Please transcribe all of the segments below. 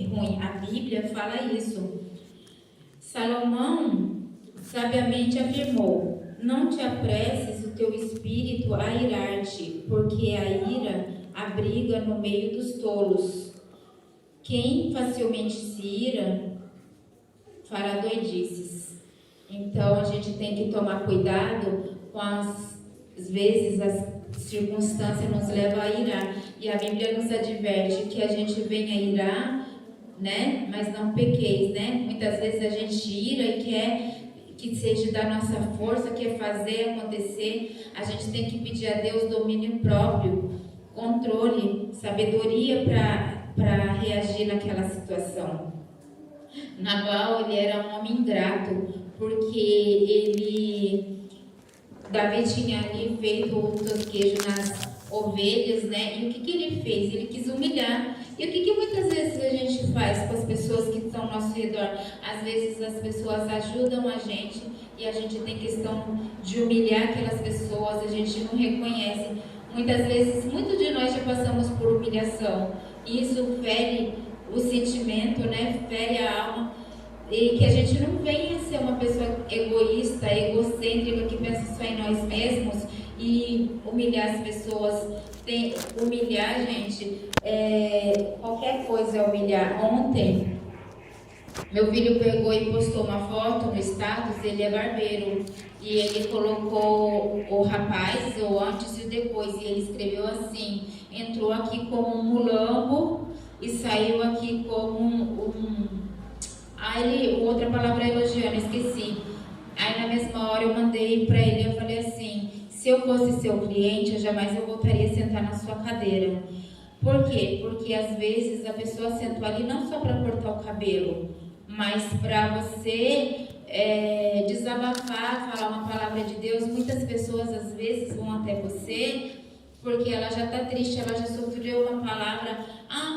ruim. A Bíblia fala isso. Salomão sabiamente afirmou: não te apresses o teu espírito a irar-te, porque a ira abriga no meio dos tolos. Quem facilmente se ira fará doidices. Então a gente tem que tomar cuidado com às vezes as circunstâncias nos levam a irar. E a Bíblia nos adverte que a gente venha irar, né? Mas não pequeis, né? Muitas vezes a gente ira e quer que seja da nossa força, quer fazer acontecer. A gente tem que pedir a Deus domínio próprio, controle, sabedoria para reagir naquela situação. Nabal, ele era um homem ingrato, porque Davi tinha ali feito o tosquejo nas ovelhas, né? E o que ele fez? Ele quis humilhar. E o que muitas vezes a gente faz com as pessoas que estão ao nosso redor? Às vezes as pessoas ajudam a gente e a gente tem questão de humilhar aquelas pessoas, a gente não reconhece. Muitas vezes, muitos de nós já passamos por humilhação. E isso fere o sentimento, né? Fere a alma. E que a gente não venha ser uma pessoa egoísta, egocêntrica, que pensa só em nós mesmos e humilhar as pessoas. Humilhar, gente, qualquer coisa é humilhar. Ontem, meu filho pegou e postou uma foto no status, ele é barbeiro, e ele colocou o rapaz, o antes e o depois, e ele escreveu assim: entrou aqui como um mulambo e saiu aqui como outra palavra elogiando, esqueci. Aí na mesma hora eu mandei para ele, eu falei assim: se eu fosse seu cliente, eu jamais voltaria a sentar na sua cadeira. Por quê? Porque às vezes a pessoa sentou ali não só para cortar o cabelo, mas para você desabafar, falar uma palavra de Deus. Muitas pessoas às vezes vão até você porque ela já está triste, ela já sofreu uma palavra: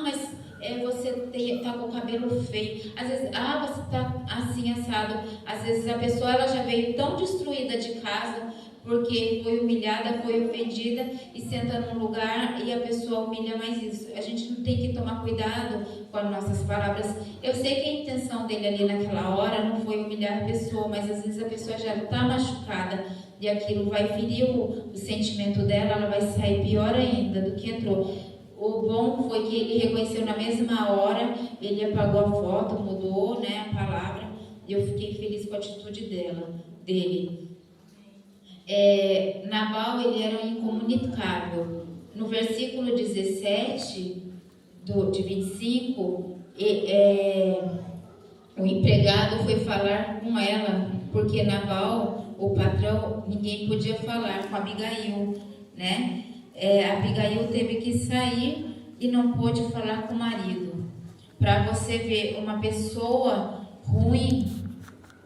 mas você está com o cabelo feio. Às vezes, você está assim assado. Às vezes a pessoa ela já veio tão destruída de casa porque foi humilhada, foi ofendida e senta num lugar e a pessoa humilha mais isso. A gente não tem que tomar cuidado com as nossas palavras. Eu sei que a intenção dele ali naquela hora não foi humilhar a pessoa, mas às vezes a pessoa já está machucada e aquilo vai ferir o sentimento dela, ela vai sair pior ainda do que entrou. O bom foi que ele reconheceu na mesma hora, ele apagou a foto, mudou, né, a palavra, e eu fiquei feliz com a atitude dele. Nabal, ele era incomunicável. No versículo 17 de 25, o empregado foi falar com ela, porque Nabal, o patrão, ninguém podia falar com Abigail, né? Abigail teve que sair e não pôde falar com o marido. Para você ver uma pessoa ruim,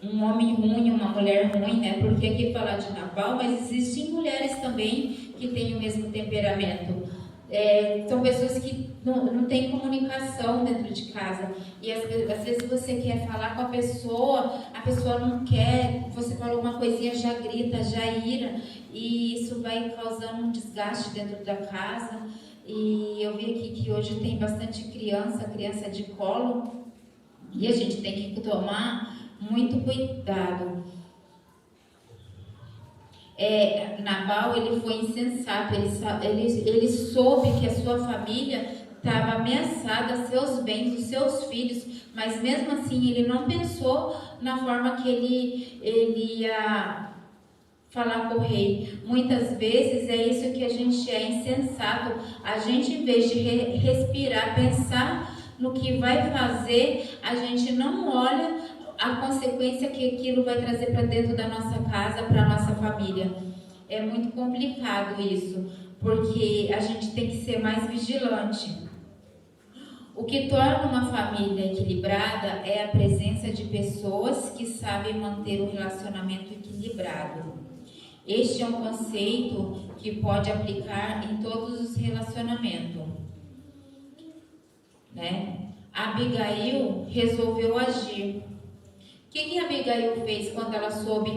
um homem ruim, uma mulher ruim, né? Porque aqui fala de Nabal, mas existem mulheres também que têm o mesmo temperamento. São pessoas que não têm comunicação dentro de casa. E às vezes você quer falar com a pessoa não quer, você falou uma coisinha, já grita, já ira, e isso vai causando um desgaste dentro da casa. E eu vi aqui que hoje tem bastante criança de colo, e a gente tem que tomar muito cuidado. Nabal, ele foi insensato, ele soube que a sua família estava ameaçada, seus bens, os seus filhos, mas mesmo assim ele não pensou na forma que ele ia falar com o rei. Muitas vezes é isso que a gente é insensato. A gente, em vez de respirar, pensar no que vai fazer, a gente não olha a consequência que aquilo vai trazer para dentro da nossa casa, para a nossa família. É muito complicado isso, porque a gente tem que ser mais vigilante. O que torna uma família equilibrada é a presença de pessoas que sabem manter o relacionamento equilibrado. Este é um conceito que pode aplicar em todos os relacionamentos, né? Abigail resolveu agir. O que Abigail fez quando ela soube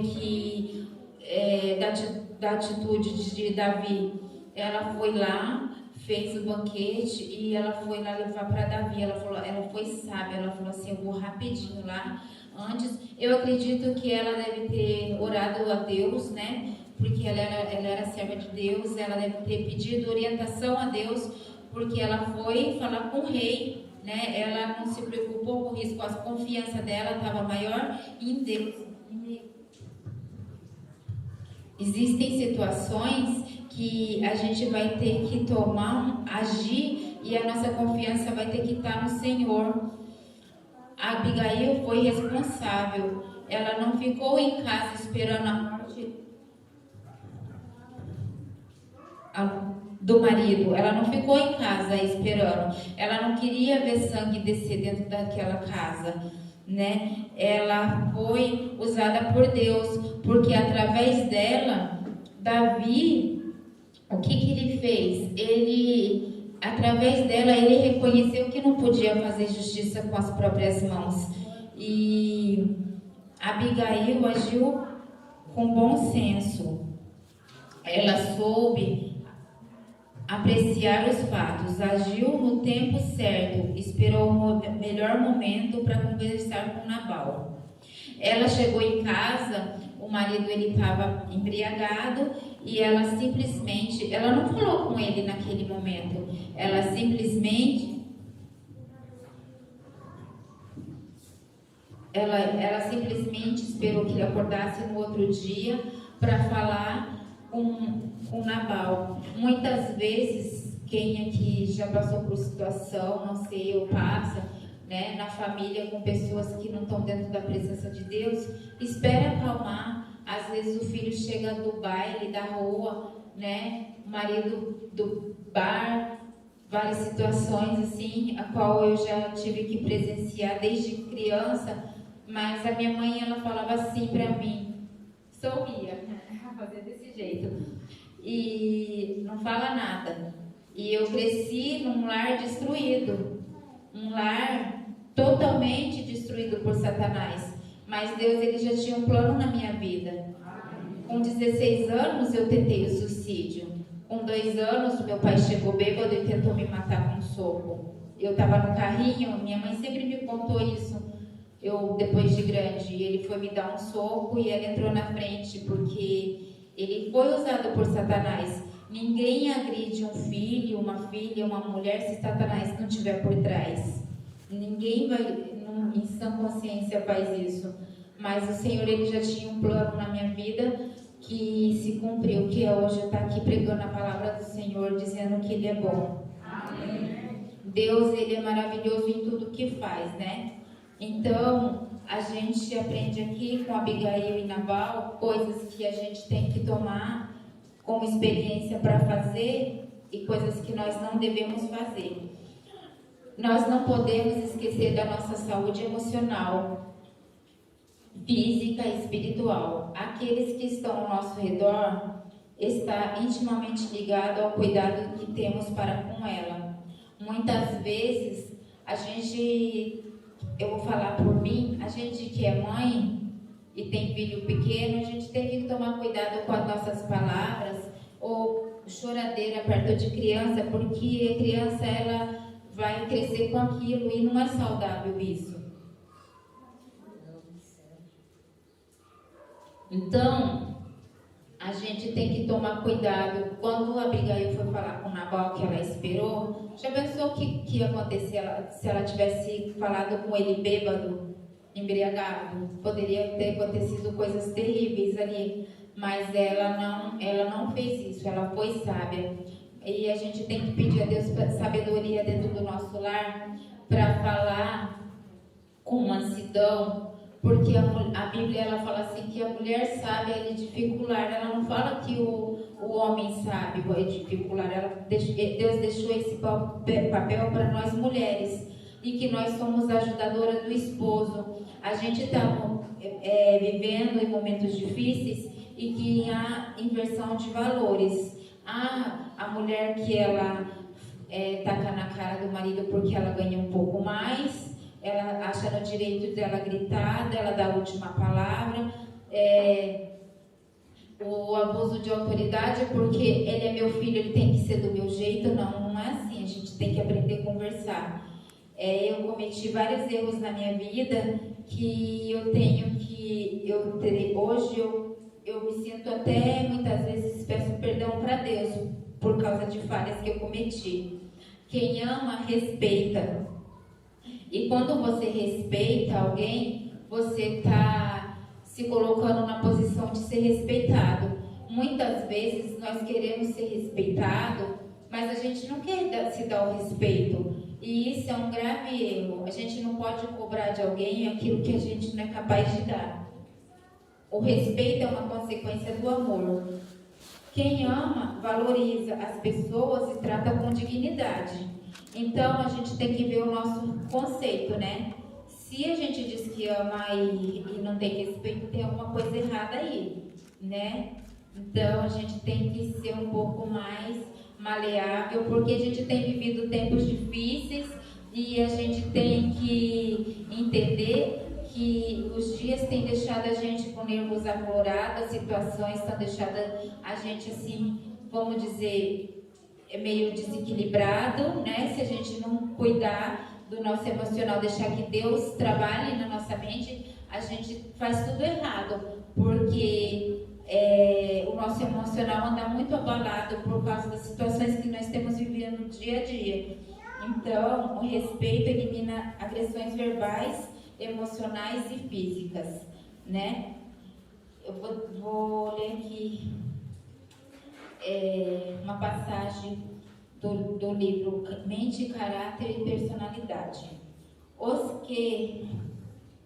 da atitude de Davi? Ela foi lá, fez o banquete e ela foi lá levar para Davi. Ela foi sábia, ela falou assim: eu vou rapidinho lá. Antes, eu acredito que ela deve ter orado a Deus, né? Porque ela era serva de Deus, ela deve ter pedido orientação a Deus, porque ela foi falar com o rei, né? Ela não se preocupou com isso, a confiança dela estava maior em Deus. Existem situações que a gente vai ter que agir, e a nossa confiança vai ter que estar no Senhor. A Abigail foi responsável. Ela não ficou em casa esperando a morte do marido. Ela não ficou em casa esperando. Ela não queria ver sangue descer dentro daquela casa, né? Ela foi usada por Deus, porque através dela, Davi, o que ele fez? Através dela, ele reconheceu que não podia fazer justiça com as próprias mãos. E Abigail agiu com bom senso. Ela soube apreciar os fatos, agiu no tempo certo, esperou o melhor momento para conversar com Nabal. Ela chegou em casa, o marido estava embriagado e ela não falou com ele naquele momento, ela simplesmente esperou que ele acordasse no outro dia para falar com Nabal. Muitas vezes, quem aqui já passou por situação, não sei, eu passo, né, na família com pessoas que não estão dentro da presença de Deus, espera acalmar. Às vezes o filho chega do baile, da rua, né, o marido do bar, várias situações assim, a qual eu já tive que presenciar desde criança, mas a minha mãe, ela falava assim para mim: sorria, fazer desse jeito, e não fala nada. E eu cresci num lar destruído, um lar totalmente destruído por Satanás, mas Deus, ele já tinha um plano na minha vida. Com 16 anos eu tentei o suicídio. Com 2 anos meu pai chegou bêbado e tentou me matar com um soco. Eu estava no carrinho, minha mãe sempre me contou isso. Depois de grande, ele foi me dar um soco e ela entrou na frente, porque ele foi usado por Satanás. Ninguém agride um filho, uma filha, uma mulher se Satanás não estiver por trás. Ninguém em sã consciência faz isso. Mas o Senhor, ele já tinha um plano na minha vida que se cumpriu, que é hoje eu estar aqui pregando a palavra do Senhor, dizendo que Ele é bom. Amém. Deus, ele é maravilhoso em tudo que faz, né? Então, a gente aprende aqui com Abigail e Nabal coisas que a gente tem que tomar como experiência para fazer e coisas que nós não devemos fazer. Nós não podemos esquecer da nossa saúde emocional, física e espiritual. Aqueles que estão ao nosso redor está intimamente ligado ao cuidado que temos para com ela. Muitas vezes, eu vou falar por mim, a gente que é mãe e tem filho pequeno, a gente tem que tomar cuidado com as nossas palavras ou choradeira perto de criança, porque a criança, ela vai crescer com aquilo e não é saudável isso. Então, a gente tem que tomar cuidado. Quando a Abigail foi falar com Nabal, que ela esperou, já pensou o que ia acontecer se ela tivesse falado com ele bêbado, embriagado? Poderia ter acontecido coisas terríveis ali, mas ela não fez isso, ela foi sábia. E a gente tem que pedir a Deus sabedoria dentro do nosso lar para falar com mansidão, porque a Bíblia, ela fala assim que a mulher sábia é edifica o lar. Ela não fala que o homem sábio é edifica o lar. Deus deixou esse papel para nós mulheres, e que nós somos ajudadoras do esposo. A gente está vivendo em momentos difíceis e que há inversão de valores. A mulher que ela taca na cara do marido porque ela ganha um pouco mais, ela acha no direito dela gritar, dela dar a última palavra. o abuso de autoridade porque ele é meu filho, ele tem que ser do meu jeito. Não, não é assim. A gente tem que aprender a conversar. Eu cometi vários erros na minha vida que eu tenho que... Hoje eu me sinto até, muitas vezes, peço perdão para Deus por causa de falhas que eu cometi. Quem ama, respeita. E quando você respeita alguém, você está se colocando na posição de ser respeitado. Muitas vezes nós queremos ser respeitado, mas a gente não quer se dar o respeito. E isso é um grave erro. A gente não pode cobrar de alguém aquilo que a gente não é capaz de dar. O respeito é uma consequência do amor. Quem ama, valoriza as pessoas e trata com dignidade. Então, a gente tem que ver o nosso conceito, né? Se a gente diz que ama e não tem respeito, tem alguma coisa errada aí, né? Então, a gente tem que ser um pouco mais maleável, porque a gente tem vivido tempos difíceis e a gente tem que entender que os dias têm deixado a gente com nervos aflorados, as situações estão deixando a gente assim, vamos dizer, meio desequilibrado, né? Se a gente não cuidar do nosso emocional, deixar que Deus trabalhe na nossa mente, a gente faz tudo errado, porque o nosso emocional anda muito abalado por causa das situações que nós temos vivido no dia a dia. Então, o respeito elimina agressões verbais, emocionais e físicas, né? Eu vou ler aqui uma passagem do livro Mente, Caráter e Personalidade. Os que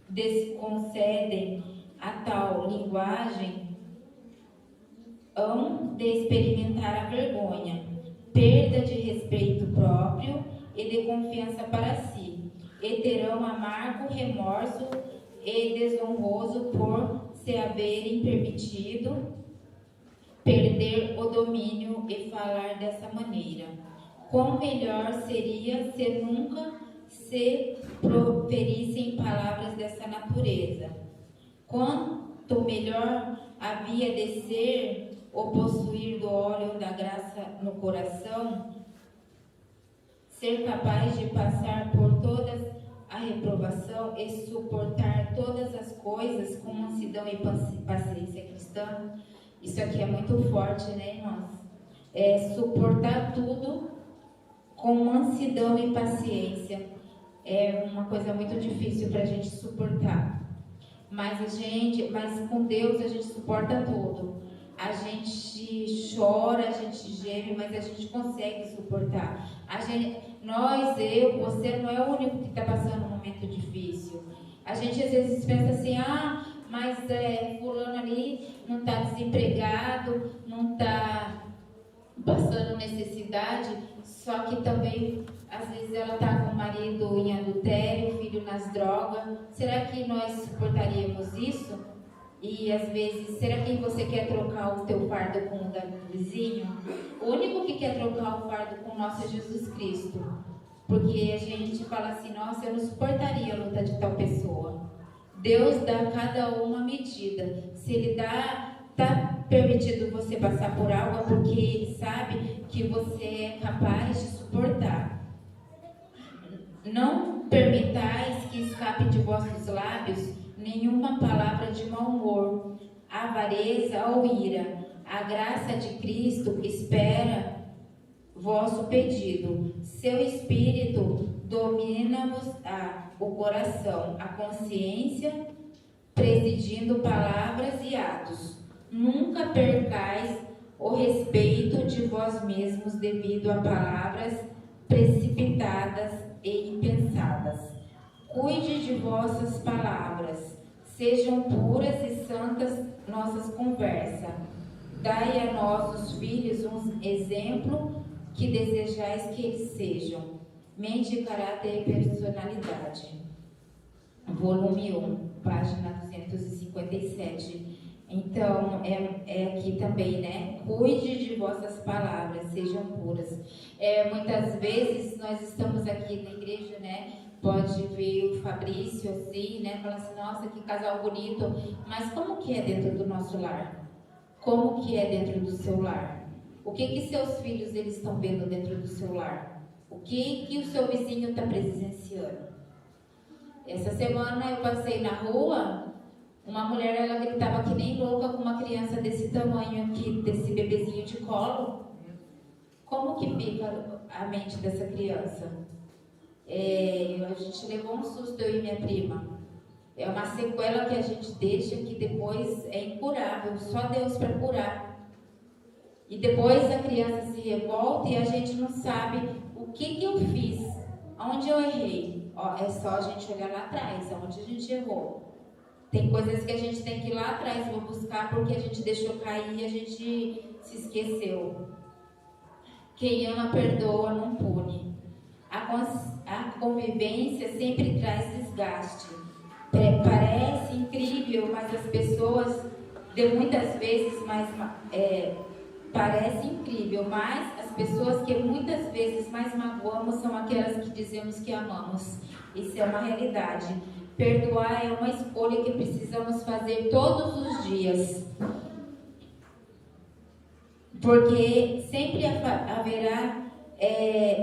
desconcedem a tal linguagem hão de experimentar a vergonha, perda de respeito próprio e de confiança para si, e terão amargo remorso e desonroso por se haverem permitido perder o domínio e falar dessa maneira. Quão melhor seria se nunca se proferissem palavras dessa natureza. Quanto melhor havia de ser o possuir do óleo da graça no coração, ser capaz de passar por toda a reprovação e suportar todas as coisas com mansidão e paciência cristã. Isso aqui é muito forte, né, irmãos? Suportar tudo com mansidão e paciência. É uma coisa muito difícil para a gente suportar. Mas com Deus a gente suporta tudo. A gente chora, a gente geme, mas a gente consegue suportar. Você não é o único que está passando um momento difícil. A gente às vezes pensa assim, mas fulano ali não está desempregado, não está passando necessidade, só que também às vezes ela está com o marido em adultério, filho nas drogas. Será que nós suportaríamos isso? E às vezes, será que você quer trocar o teu fardo com o do vizinho? O único que quer trocar o fardo com o nosso é Jesus Cristo. Porque a gente fala assim, nossa, eu não suportaria a luta de tal pessoa. Deus dá a cada uma medida. Se Ele está permitido você passar por algo, é porque Ele sabe que você é capaz de suportar. Não permitais que escape de vossos lábios nenhuma palavra de mau humor, avareza ou ira. A graça de Cristo espera vosso pedido. Seu espírito domina-vos o coração, a consciência, presidindo palavras e atos. Nunca percais o respeito de vós mesmos devido a palavras precipitadas e impensadas. Cuide de vossas palavras, sejam puras e santas nossas conversas. Dai a nossos filhos um exemplo que desejais que eles sejam. Mente, caráter e personalidade. Volume 1, página 257. Então, é aqui também, né? Cuide de vossas palavras, sejam puras. Muitas vezes nós estamos aqui na igreja, né? Pode ver o Fabrício assim, né? Fala assim, nossa, que casal bonito. Mas como que é dentro do nosso lar? Como que é dentro do seu lar? O que seus filhos eles estão vendo dentro do seu lar? O que o seu vizinho está presenciando? Essa semana eu passei na rua, uma mulher ela gritava que nem louca com uma criança desse tamanho aqui, desse bebezinho de colo. Como que fica a mente dessa criança? A gente levou um susto, eu e minha prima. É uma sequela que a gente deixa que depois é incurável, só Deus para curar. E depois a criança se revolta e a gente não sabe o que eu fiz, onde eu errei. É só a gente olhar lá atrás, onde a gente errou. Tem coisas que a gente tem que ir lá atrás, vou buscar porque a gente deixou cair e a gente se esqueceu. Quem ama, perdoa, não pune. A convivência sempre traz desgaste. Parece incrível, mas as pessoas, muitas vezes, parece incrível, mas as pessoas que muitas vezes mais magoamos são aquelas que dizemos que amamos. Isso é uma realidade. Perdoar é uma escolha que precisamos fazer todos os dias. Porque sempre haverá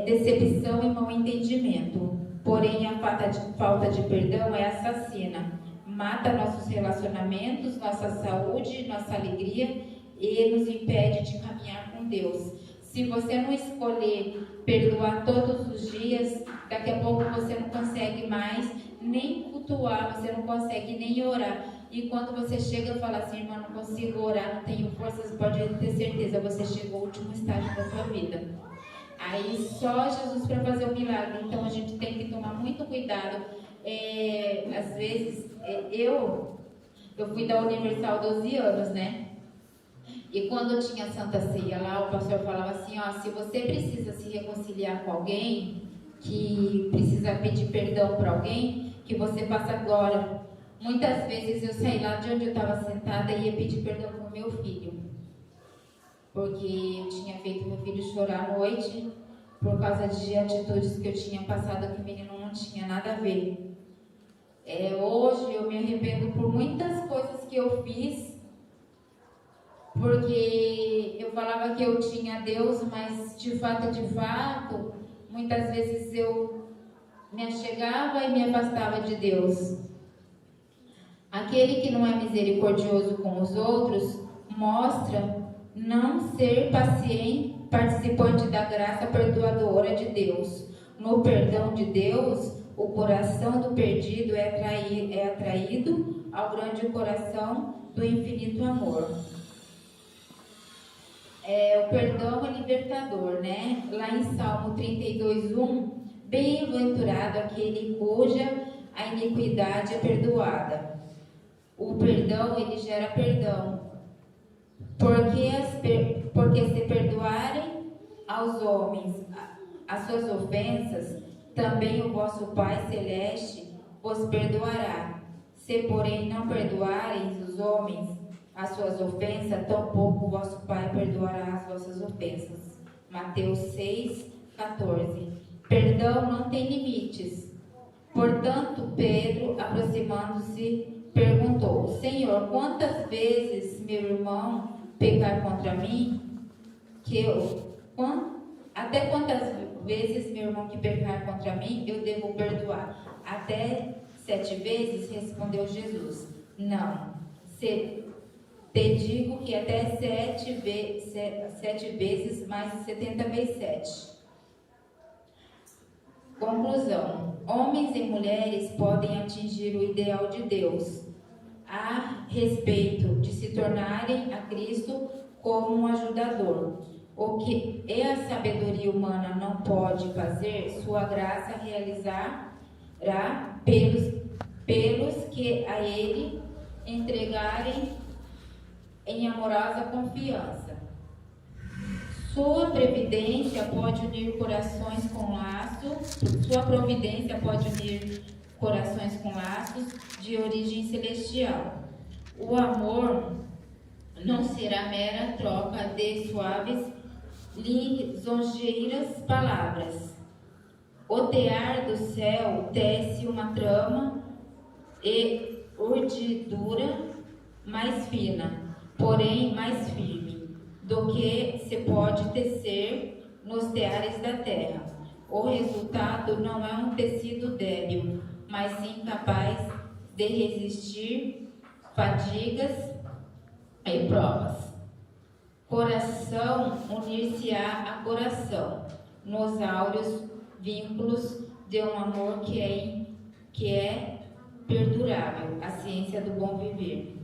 decepção e mau entendimento. Porém, a falta de perdão é assassina. Mata nossos relacionamentos, nossa saúde, nossa alegria e nos impede de caminhar com Deus. Se você não escolher perdoar todos os dias, daqui a pouco você não consegue mais nem cultuar, você não consegue nem orar. E quando você chega e fala assim, irmã, não consigo orar, não tenho forças, pode ter certeza, você chegou ao último estágio da sua vida. Aí só Jesus para fazer o milagre. Então a gente tem que tomar muito cuidado. Às vezes, eu fui da Universal 12 anos, né? E quando eu tinha Santa Ceia lá, o pastor falava assim, se você precisa se reconciliar com alguém, que precisa pedir perdão para alguém, que você faça agora. Muitas vezes eu saí lá de onde eu estava sentada e ia pedir perdão para o meu filho. Porque eu tinha feito meu filho chorar à noite por causa de atitudes que eu tinha passado que o menino não tinha nada a ver. Hoje eu me arrependo por muitas coisas que eu fiz, porque eu falava que eu tinha Deus, mas de fato, muitas vezes eu me achegava e me afastava de Deus. Aquele que não é misericordioso com os outros mostra não ser participante da graça perdoadora de Deus. No perdão de Deus, o coração do perdido é atraído ao grande coração do infinito amor. O perdão é libertador, né? Lá em Salmo 32:1, bem-aventurado aquele cuja a iniquidade é perdoada. O perdão, ele gera perdão. Porque se perdoarem aos homens as suas ofensas, também o vosso Pai Celeste vos perdoará. Se, porém, não perdoarem os homens as suas ofensas, tampouco o vosso Pai perdoará as vossas ofensas. Mateus 6:14. Perdão não tem limites. Portanto, Pedro, aproximando-se, perguntou: Senhor, quantas vezes meu irmão pecar contra mim, até quantas vezes meu irmão que pecar contra mim, eu devo perdoar? Até 7 vezes? Respondeu Jesus. Não, te digo que até 7 vezes mais 70 vezes 7. Conclusão: homens e mulheres podem atingir o ideal de Deus a respeito de se tornarem a Cristo como um ajudador. O que a sabedoria humana não pode fazer, sua graça realizará pelos que a Ele entregarem em amorosa confiança. Sua providência pode unir corações com laços de origem celestial. O amor não será mera troca de suaves, lisonjeiras palavras. O tear do céu tece uma trama e urdidura mais fina. porém mais firme do que se pode tecer nos teares da terra. O resultado não é um tecido débil, mas sim capaz de resistir fadigas e provas. Coração unir-se-á a coração, nos áureos vínculos de um amor que é perdurável, a ciência do bom viver.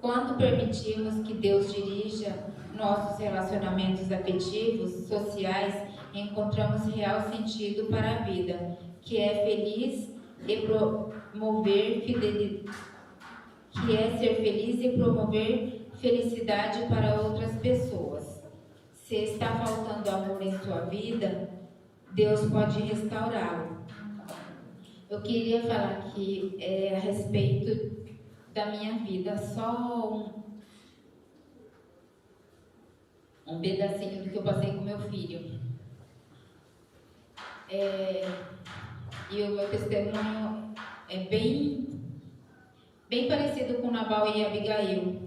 Quando permitimos que Deus dirija nossos relacionamentos afetivos, sociais, encontramos real sentido para a vida, que é feliz e promover fidelidade, que é ser feliz e promover felicidade para outras pessoas. Se está faltando amor em sua vida, Deus pode restaurá-lo. Eu queria falar aqui a respeito da minha vida, só um pedacinho do que eu passei com meu filho. E o meu testemunho é bem parecido com Nabal e Abigail.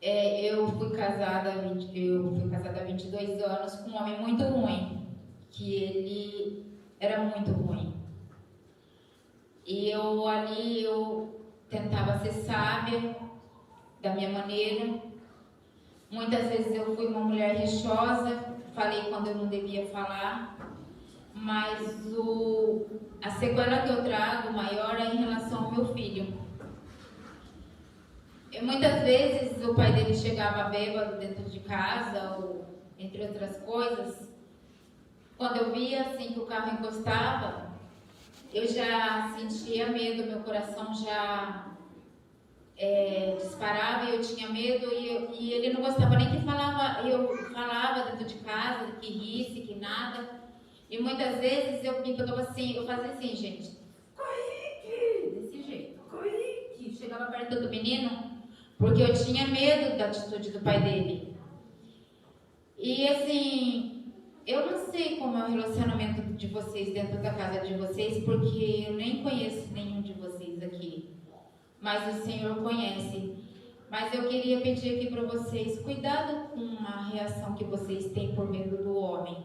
Eu fui casada há 22 anos com um homem muito ruim, que ele era muito ruim. E eu tentava ser sábia da minha maneira. Muitas vezes eu fui uma mulher rixosa, falei quando eu não devia falar, mas a sequela que eu trago maior é em relação ao meu filho. E muitas vezes o pai dele chegava bêbado dentro de casa, ou entre outras coisas. Quando eu via assim que o carro encostava, eu já sentia medo, meu coração já disparava e eu tinha medo, e ele não gostava nem que eu falava dentro de casa, que risse, que nada. E muitas vezes eu fazia assim, gente, Kaique, desse jeito, Kaique, chegava perto do menino, porque eu tinha medo da atitude do pai dele. E assim, eu não sei como é o relacionamento de vocês dentro da casa de vocês, porque eu nem conheço nenhum de vocês aqui. Mas o Senhor conhece. Mas eu queria pedir aqui para vocês, cuidado com a reação que vocês têm por medo do homem.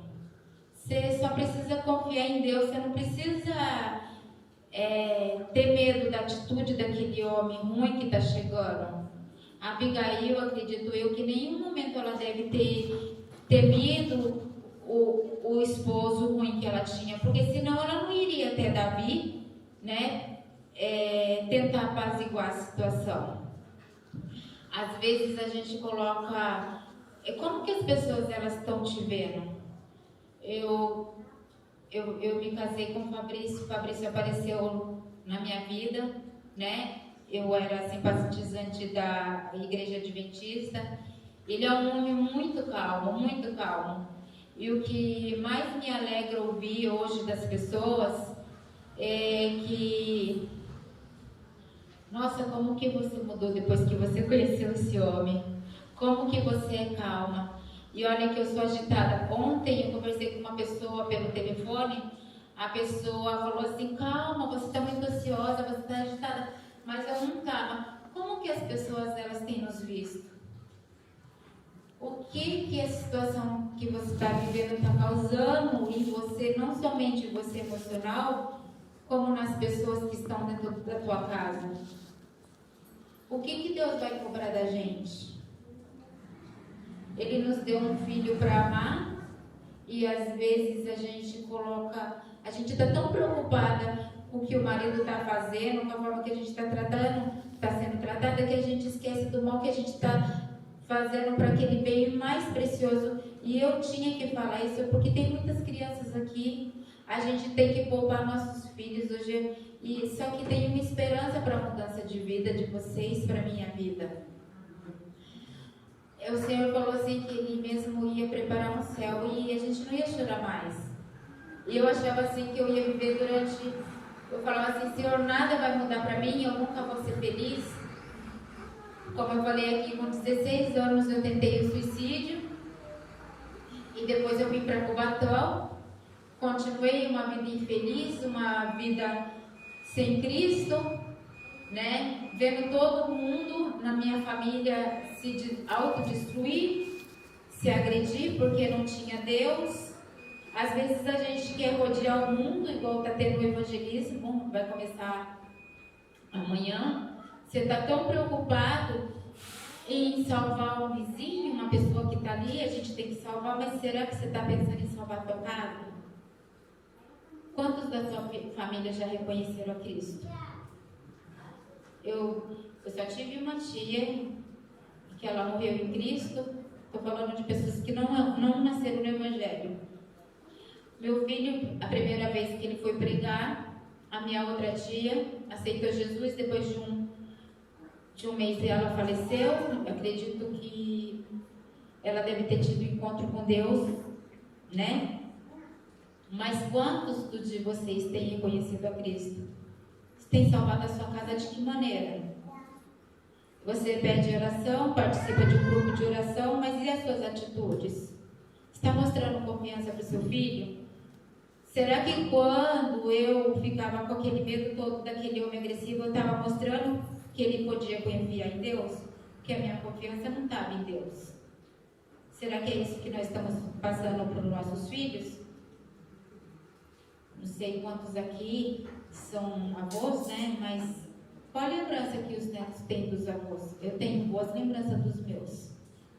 Você só precisa confiar em Deus, você não precisa ter medo da atitude daquele homem ruim que está chegando. A Abigail, acredito eu, que em nenhum momento ela deve ter temido o esposo ruim que ela tinha, porque senão ela não iria até Davi, né? Tentar apaziguar a situação. Às vezes a gente coloca... Como que as pessoas elas estão te vendo? Eu me casei com o Fabrício apareceu na minha vida, né? Eu era simpatizante da Igreja Adventista. Ele é um homem muito calmo, muito calmo. E o que mais me alegra ouvir hoje das pessoas é que... Nossa, como que você mudou depois que você conheceu esse homem? Como que você é calma? E olha que eu sou agitada. Ontem eu conversei com uma pessoa pelo telefone. A pessoa falou assim, calma, você está muito ansiosa, você está agitada. Mas eu não estava. Como que as pessoas elas têm nos visto? O que a situação que você está vivendo está causando em você, não somente em você emocional, como nas pessoas que estão dentro da tua casa? O que Deus vai cobrar da gente? Ele nos deu um filho para amar e às vezes a gente está tão preocupada com o que o marido está fazendo, com a forma que a gente está sendo tratada, que a gente esquece do mal que a gente está fazendo para aquele bem mais precioso. E eu tinha que falar isso porque tem muitas crianças aqui. A gente tem que poupar nossos filhos hoje, e só que tem uma esperança para a mudança de vida de vocês, para a minha vida. O Senhor falou assim que Ele mesmo ia preparar um céu e a gente não ia chorar mais. E eu achava assim que eu ia viver eu falava assim, Senhor, nada vai mudar para mim, eu nunca vou ser feliz. Como eu falei aqui, com 16 anos eu tentei o suicídio e depois eu vim para Cubatão. Continuei uma vida infeliz, uma vida sem Cristo, né? Vendo todo mundo na minha família se autodestruir, se agredir porque não tinha Deus. Às vezes a gente quer rodear o mundo, igual está tendo o evangelismo, vai começar amanhã. Você está tão preocupado em salvar um vizinho, uma pessoa que está ali, a gente tem que salvar, mas será que você está pensando em salvar a tua casa? Quantos da sua família já reconheceram a Cristo? Eu só tive uma tia que ela morreu em Cristo. Estou falando de pessoas que não nasceram no Evangelho. Meu filho, a primeira vez que ele foi pregar, a minha outra tia aceitou Jesus. Depois de um mês ela faleceu. Eu acredito que ela deve ter tido encontro com Deus, né? Mas quantos de vocês têm reconhecido a Cristo? Você tem salvado a sua casa de que maneira? Você pede oração, participa de um grupo de oração, mas e as suas atitudes? Está mostrando confiança para o seu filho? Será que quando eu ficava com aquele medo todo daquele homem agressivo, eu estava mostrando que ele podia confiar em Deus? Porque a minha confiança não estava em Deus. Será que é isso que nós estamos passando para os nossos filhos? Não sei quantos aqui são avós, né? Mas qual a lembrança que os netos têm dos avós? Eu tenho boas lembranças dos meus.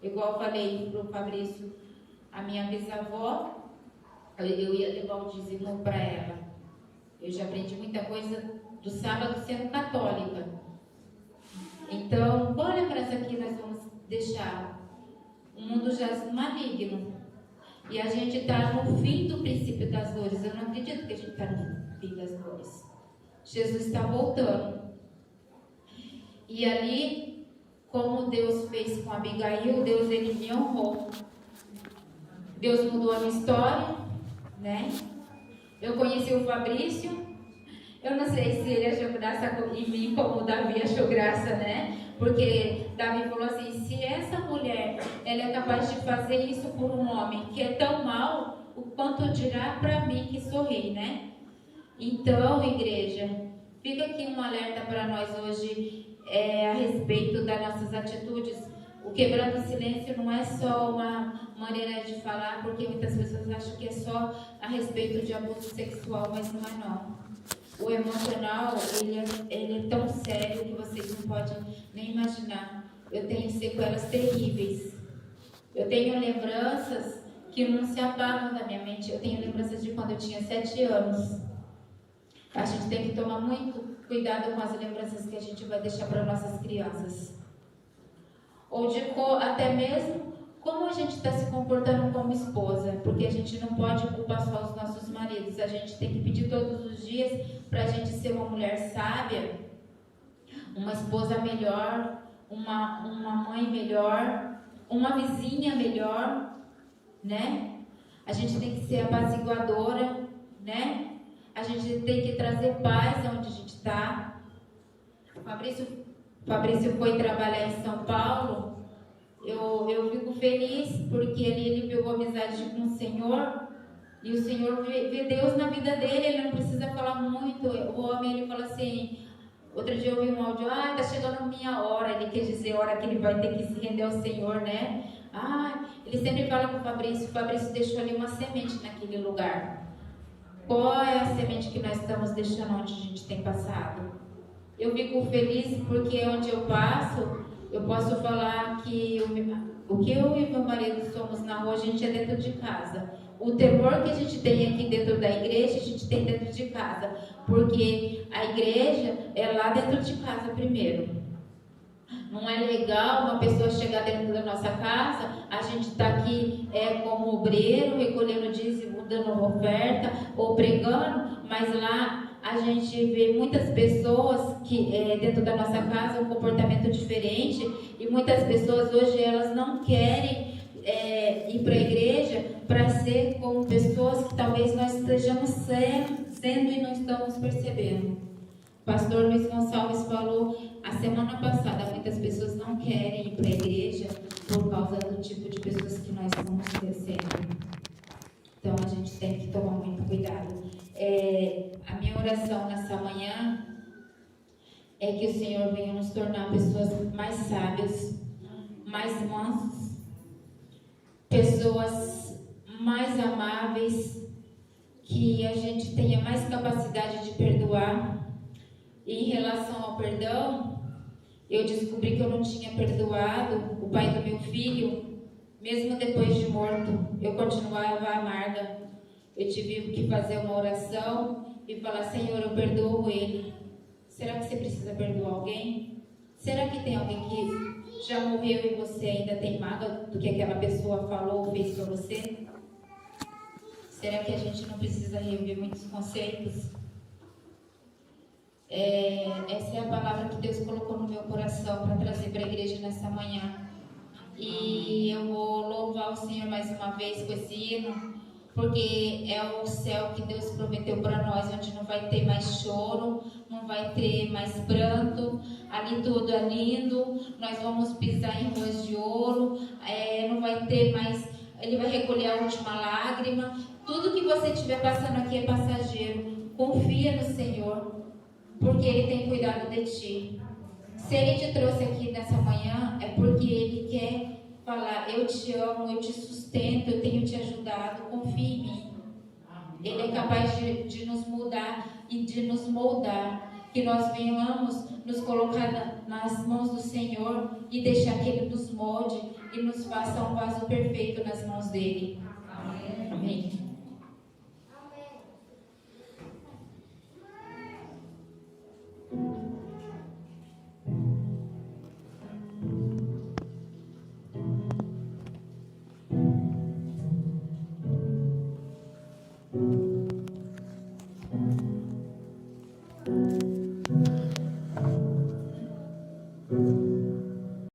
Igual eu falei para o Fabrício, a minha bisavó, eu ia levar o dízimo para ela. Eu já aprendi muita coisa do sábado sendo católica. Então, qual a lembrança que nós vamos deixar? O mundo jaz maligno. E a gente está no fim do princípio das dores. Eu não acredito que a gente está no fim das dores. Jesus está voltando. E ali, como Deus fez com Abigail, Deus ele me honrou. Deus mudou a minha história, né? Eu conheci o Fabrício. Eu não sei se ele achou graça em mim, como Davi achou graça, né? Porque Davi falou assim, se essa mulher, ela é capaz de fazer isso por um homem que é tão mau, o quanto dirá para mim que sou rei, né? Então, igreja, fica aqui um alerta para nós hoje a respeito das nossas atitudes. O quebrando o silêncio não é só uma maneira de falar, porque muitas pessoas acham que é só a respeito de abuso sexual, mas não é não. O emocional, ele é tão sério que vocês não podem nem imaginar. Eu tenho sequelas terríveis. Eu tenho lembranças que não se apagam da minha mente. Eu tenho lembranças de quando eu tinha 7 anos. A gente tem que tomar muito cuidado com as lembranças que a gente vai deixar para nossas crianças. Ou de até mesmo como a gente está se comportando como esposa, porque a gente não pode culpar só os nossos maridos. A gente tem que pedir todos os dias para a gente ser uma mulher sábia, uma esposa melhor, uma mãe melhor, uma vizinha melhor, né? A gente tem que ser apaziguadora, né? A gente tem que trazer paz onde a gente está. O Fabrício foi trabalhar em São Paulo. Eu fico feliz porque ele pegou amizade com o Senhor e o Senhor vê Deus na vida dele. Ele não precisa falar muito. O homem, ele fala assim, outro dia eu ouvi um áudio, tá chegando a minha hora. Ele quer dizer a hora que ele vai ter que se render ao Senhor, né? Ele sempre fala com o Fabrício deixou ali uma semente naquele lugar. Qual é a semente que nós estamos deixando onde a gente tem passado? Eu fico feliz porque onde eu passo, eu posso falar que o que eu e meu marido somos na rua, a gente é dentro de casa. O temor que a gente tem aqui dentro da igreja, a gente tem dentro de casa. Porque a igreja é lá dentro de casa primeiro. Não é legal uma pessoa chegar dentro da nossa casa, a gente está aqui como obreiro, recolhendo dízimo, dando oferta ou pregando, mas lá a gente vê muitas pessoas que dentro da nossa casa um comportamento diferente e muitas pessoas hoje elas não querem ir para a igreja para ser como pessoas que talvez nós estejamos sendo e não estamos percebendo. O pastor Luiz Gonçalves falou a semana passada, muitas pessoas não querem ir para a igreja por causa do tipo de pessoas que nós estamos crescendo. Então a gente tem que tomar muito cuidado. A minha oração nessa manhã é que o Senhor venha nos tornar pessoas mais sábias, mais mansas, pessoas mais amáveis, que a gente tenha mais capacidade de perdoar. E em relação ao perdão, eu descobri que eu não tinha perdoado o pai do meu filho, mesmo depois de morto. Eu continuava amarga. Eu tive que fazer uma oração e falar: Senhor, eu perdoo ele. Será que você precisa perdoar alguém? Será que tem alguém que já morreu e você ainda tem mágoa do que aquela pessoa falou ou fez para você? Será que a gente não precisa rever muitos conceitos? Essa é a palavra que Deus colocou no meu coração para trazer para a igreja nessa manhã. E eu vou louvar o Senhor mais uma vez com esse hino, porque é o céu que Deus prometeu para nós, onde não vai ter mais choro, não vai ter mais pranto, ali tudo é lindo, nós vamos pisar em ruas de ouro, não vai ter mais, Ele vai recolher a última lágrima. Tudo que você estiver passando aqui é passageiro. Confia no Senhor, porque Ele tem cuidado de ti. Se Ele te trouxe aqui nessa manhã, é porque Ele quer falar: eu te amo, eu te sustento, eu tenho te ajudado, confia em mim. Ele é capaz de nos mudar e de nos moldar, que nós venhamos nos colocar nas mãos do Senhor e deixar que Ele nos molde e nos faça um vaso perfeito nas mãos dEle. Amém.